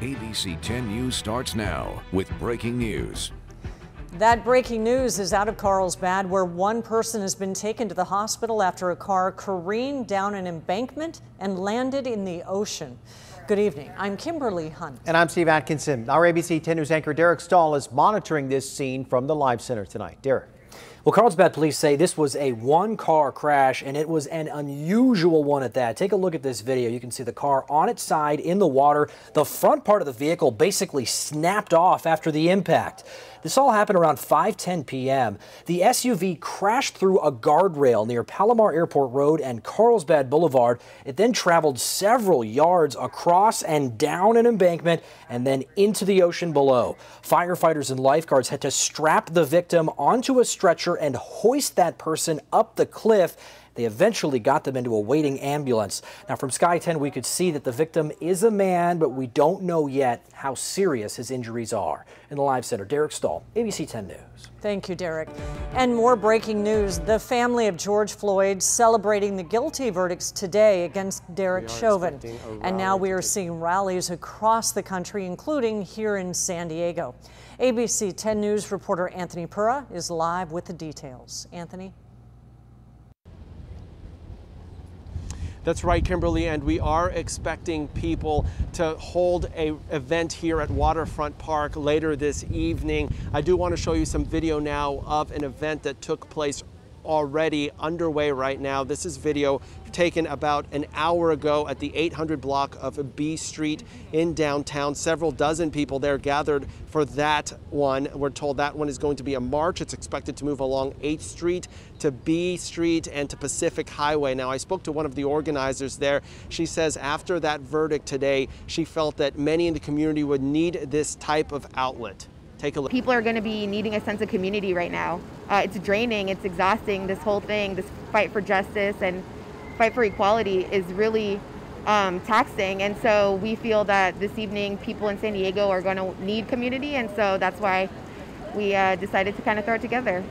ABC 10 News starts now with breaking news. That breaking news is out of Carlsbad, where one person has been taken to the hospital after a car careened down an embankment and landed in the ocean. Good evening. I'm Kimberly Hunt. And I'm Steve Atkinson. Our ABC 10 News anchor Derek Stahl is monitoring this scene from the Live Center tonight. Derek. Well, Carlsbad police say this was a one-car crash, and it was an unusual one at that. Take a look at this video. You can see the car on its side in the water. The front part of the vehicle basically snapped off after the impact. This all happened around 5:10 p.m. The SUV crashed through a guardrail near Palomar Airport Road and Carlsbad Boulevard. It then traveled several yards across and down an embankment and then into the ocean below. Firefighters and lifeguards had to strap the victim onto a stretcher and hoist that person up the cliff. They eventually got them into a waiting ambulance. Now, from Sky 10, we could see that the victim is a man, but we don't know yet how serious his injuries are. In the Live Center, Derek Stahl, ABC 10 News. Thank you, Derek. And more breaking news. The family of George Floyd celebrating the guilty verdicts today against Derek Chauvin. And now we are seeing rallies across the country, including here in San Diego. ABC 10 News reporter Anthony Pura is live with the details. Anthony? That's right, Kimberly, and we are expecting people to hold an event here at Waterfront Park later this evening. I do want to show you some video now of an event that took place already underway right now. This is video taken about an hour ago at the 800 block of B Street in downtown. Several dozen people there gathered for that one. We're told that one is going to be a march. It's expected to move along 8th Street to B Street and to Pacific Highway. Now, I spoke to one of the organizers there. She says after that verdict today, she felt that many in the community would need this type of outlet. Take a look. People are going to be needing a sense of community right now. It's draining, it's exhausting, this whole thing, this fight for justice and fight for equality is really taxing. And so we feel that this evening people in San Diego are going to need community, and so that's why we decided to kind of throw it together.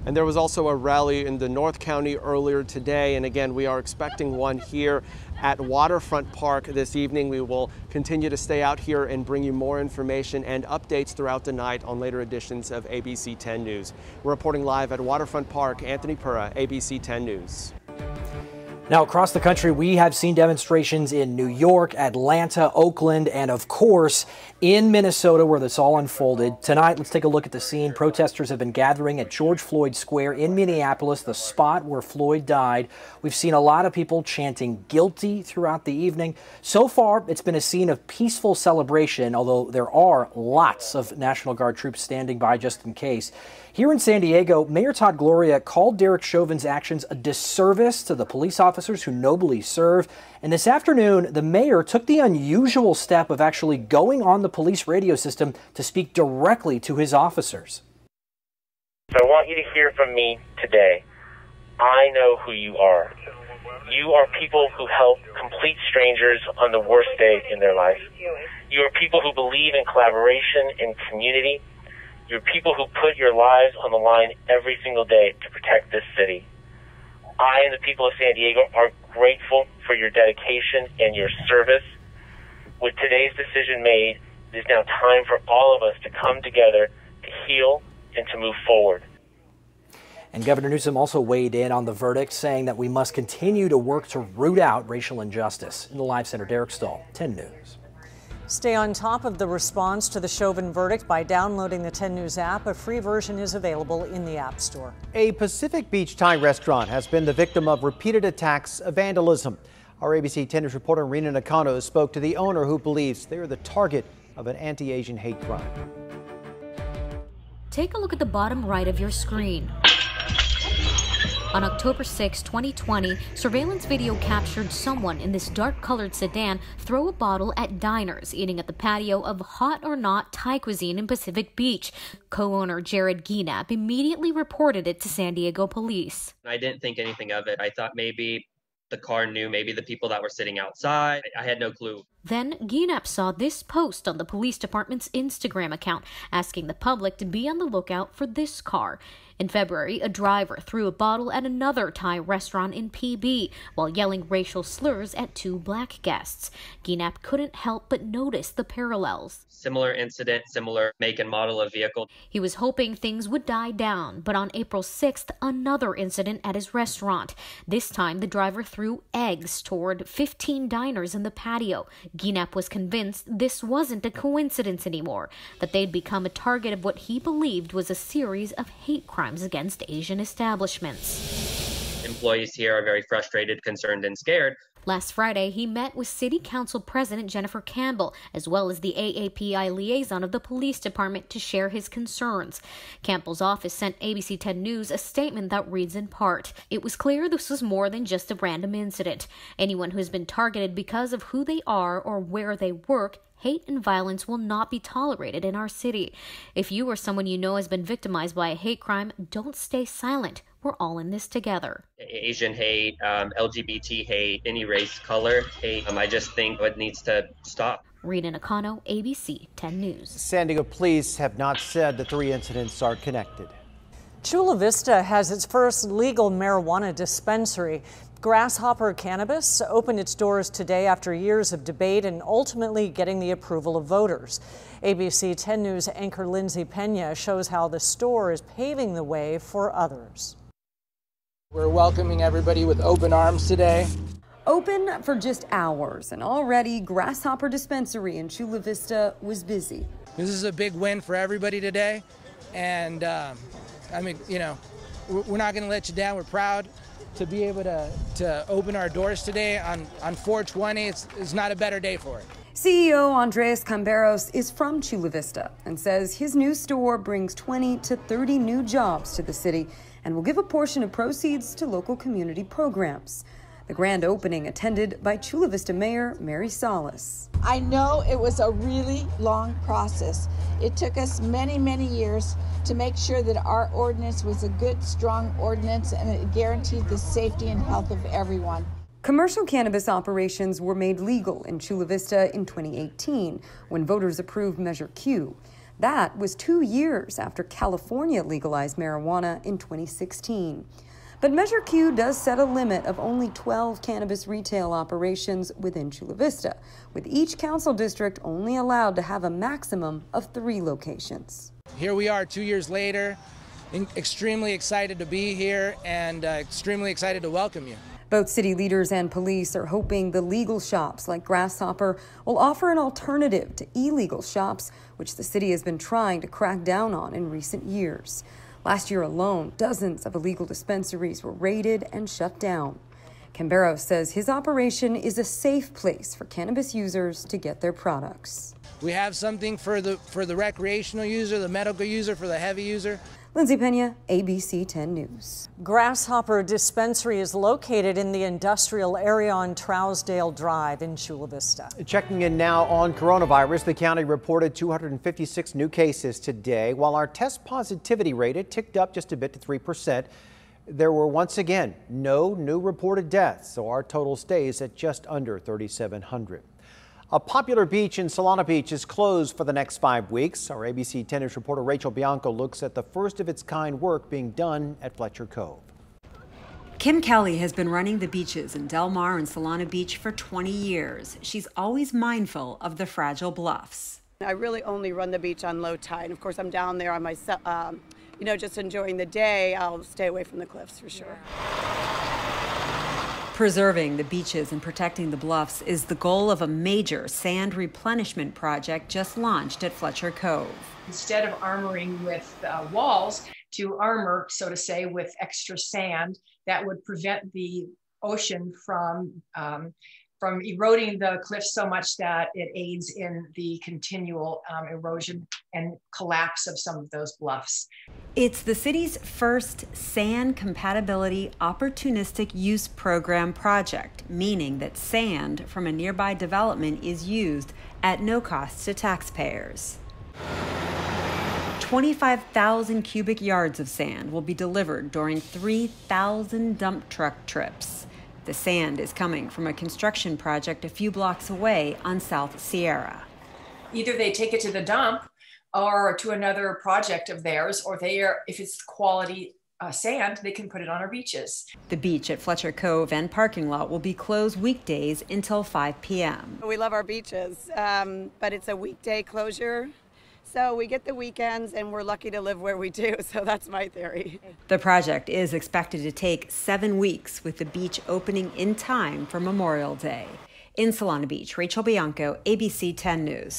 And there was also a rally in the North County earlier today. And again, we are expecting one here at Waterfront Park this evening. We will continue to stay out here and bring you more information and updates throughout the night on later editions of ABC 10 News. We're reporting live at Waterfront Park. Anthony Pura, ABC 10 News. Now, across the country, we have seen demonstrations in New York, Atlanta, Oakland, and of course, in Minnesota, where this all unfolded. Tonight, let's take a look at the scene. Protesters have been gathering at George Floyd Square in Minneapolis, the spot where Floyd died. We've seen a lot of people chanting guilty throughout the evening. So far, it's been a scene of peaceful celebration, although there are lots of National Guard troops standing by just in case. Here in San Diego, Mayor Todd Gloria called Derek Chauvin's actions a disservice to the police officers who nobly serve. And this afternoon, the mayor took the unusual step of actually going on the police radio system to speak directly to his officers. So I want you to hear from me today. I know who you are. You are people who help complete strangers on the worst day in their life. You are people who believe in collaboration and community. You're people who put your lives on the line every single day to protect this city. I and the people of San Diego are grateful for your dedication and your service. With today's decision made, it is now time for all of us to come together to heal and to move forward. And Governor Newsom also weighed in on the verdict, saying that we must continue to work to root out racial injustice. In the Live Center, Derek Stahl, 10 News. Stay on top of the response to the Chauvin verdict by downloading the 10 News app. A free version is available in the App Store. A Pacific Beach Thai restaurant has been the victim of repeated attacks of vandalism. Our ABC 10 News reporter Rena Nakano spoke to the owner, who believes they are the target of an anti-Asian hate crime. Take a look at the bottom right of your screen. On October 6, 2020, surveillance video captured someone in this dark-colored sedan throw a bottle at diners eating at the patio of Hot or Not Thai Cuisine in Pacific Beach. Co-owner Jared Guinap immediately reported it to San Diego police. I didn't think anything of it. I thought maybe the car knew, maybe the people that were sitting outside. I had no clue. Then Guinap saw this post on the police department's Instagram account, asking the public to be on the lookout for this car. In February, a driver threw a bottle at another Thai restaurant in PB while yelling racial slurs at 2 black guests. Guinap couldn't help but notice the parallels. Similar incident, similar make and model of vehicle. He was hoping things would die down, but on April 6th, another incident at his restaurant. This time, the driver threw eggs toward 15 diners in the patio. Guinap was convinced this wasn't a coincidence anymore, that they'd become a target of what he believed was a series of hate crimes against Asian establishments. Employees here are very frustrated, concerned, and scared. Last Friday, he met with City Council President Jennifer Campbell, as well as the AAPI liaison of the police department, to share his concerns. Campbell's office sent ABC 10 News a statement that reads in part, "It was clear this was more than just a random incident. Anyone who has been targeted because of who they are or where they work, hate and violence will not be tolerated in our city. If you or someone you know has been victimized by a hate crime, don't stay silent. We're all in this together." Asian hate, LGBT hate, any race, color hate. I just think it needs to stop. Rita Nakano, ABC 10 News. San Diego police have not said the 3 incidents are connected. Chula Vista has its first legal marijuana dispensary. Grasshopper Cannabis opened its doors today after years of debate and ultimately getting the approval of voters. ABC 10 News anchor Lindsay Pena shows how the store is paving the way for others. We're welcoming everybody with open arms today. Open for just hours, and already Grasshopper Dispensary in Chula Vista was busy. This is a big win for everybody today, and I mean, you know, we're not going to let you down. We're proud to be able to open our doors today on 4/20. It's not a better day for it. CEO Andres Camberos is from Chula Vista and says his new store brings 20 to 30 new jobs to the city and will give a portion of proceeds to local community programs. The grand opening attended by Chula Vista Mayor Mary Salas. I know it was a really long process. It took us many, many years to make sure that our ordinance was a good, strong ordinance and it guaranteed the safety and health of everyone. Commercial cannabis operations were made legal in Chula Vista in 2018 when voters approved Measure Q. That was 2 years after California legalized marijuana in 2016. But Measure Q does set a limit of only 12 cannabis retail operations within Chula Vista, with each council district only allowed to have a maximum of 3 locations. Here we are 2 years later, extremely excited to be here and extremely excited to welcome you. Both city leaders and police are hoping the legal shops like Grasshopper will offer an alternative to illegal shops, which the city has been trying to crack down on in recent years. Last year alone, dozens of illegal dispensaries were raided and shut down. Camberos says his operation is a safe place for cannabis users to get their products. We have something for the recreational user, the medical user, for the heavy user. Lindsay Pena, ABC 10 News. Grasshopper Dispensary is located in the industrial area on Trousdale Drive in Chula Vista. Checking in now on coronavirus, the county reported 256 new cases today. While our test positivity rate had ticked up just a bit to 3%, there were once again no new reported deaths, so our total stays at just under 3,700. A popular beach in Solana Beach is closed for the next 5 weeks. Our ABC 10 News reporter Rachel Bianco looks at the first of its kind work being done at Fletcher Cove. Kim Kelly has been running the beaches in Del Mar and Solana Beach for 20 years. She's always mindful of the fragile bluffs. I really only run the beach on low tide. Of course, I'm down there on my, just enjoying the day. I'll stay away from the cliffs for sure. Preserving the beaches and protecting the bluffs is the goal of a major sand replenishment project just launched at Fletcher Cove. Instead of armoring with walls, to armor, so to say, with extra sand that would prevent the ocean from eroding the cliffs so much that it aids in the continual erosion and collapse of some of those bluffs. It's the city's first sand compatibility opportunistic use program project, meaning that sand from a nearby development is used at no cost to taxpayers. 25,000 cubic yards of sand will be delivered during 3,000 dump truck trips. The sand is coming from a construction project a few blocks away on South Sierra. Either they take it to the dump or to another project of theirs, or if it's quality sand, they can put it on our beaches. The beach at Fletcher Cove and parking lot will be closed weekdays until 5 p.m. We love our beaches, but it's a weekday closure. So we get the weekends, and we're lucky to live where we do, so that's my theory. The project is expected to take 7 weeks, with the beach opening in time for Memorial Day. In Solana Beach, Rachel Bianco, ABC 10 News.